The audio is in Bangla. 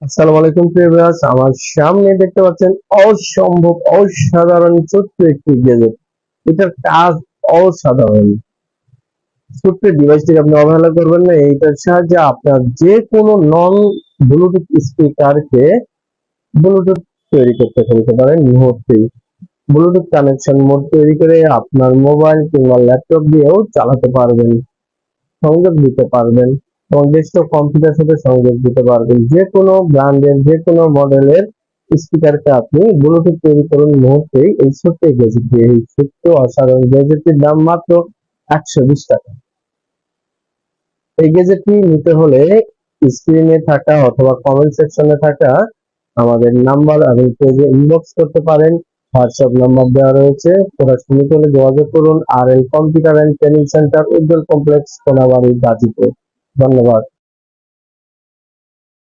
আসসালামু আলাইকুম প্রিভিউয়ার্স, আমার সামনে দেখতে পাচ্ছেন অসম্ভব অসাধারণ ছোট্ট একটি গ্যাজেট। এটার কাজ অসাধারণ। ছোট্ট ডিভাইসটিকে আপনি অবহেলা করবেন না। এইটার সাহায্যে আপনার যে কোনো নন ব্লুটুথ স্পিকারকে ব্লুটুথ তৈরি করতে ফেলতে পারেন মুহূর্তেই। ব্লুটুথ কানেকশন মোড তৈরি করে আপনার মোবাইল কিংবা ল্যাপটপ দিয়েও চালাতে পারবেন, সংযোগ দিতে পারবেন এবং ডেস্কটপ কম্পিউটার সাথে সংযোগ দিতে পারবেন। যে কোনো ব্র্যান্ডের যে কোনো মডেলের স্পিকারকে আপনি ব্লুটুথ তৈরি করুন মুহূর্তেই এই ছোট্ট গ্যাজেট দিয়ে। এই ছোট্ট অসাধারণ গ্যাজেটটির দাম মাত্র 120 টাকা। এই গ্যাজেটটি নিতে হলে স্ক্রিনে থাকা অথবা কমেন্ট সেকশনে থাকা আমাদের নাম্বার এবং পেজে ইনবক্স করতে পারেন। হোয়াটসঅ্যাপ নাম্বার দেওয়া রয়েছে। সরাসরি হলে যোগাযোগ করুন। R L computer and training centre, Ujjwal complex, Konabari, Gazipur. ধন্যবাদ।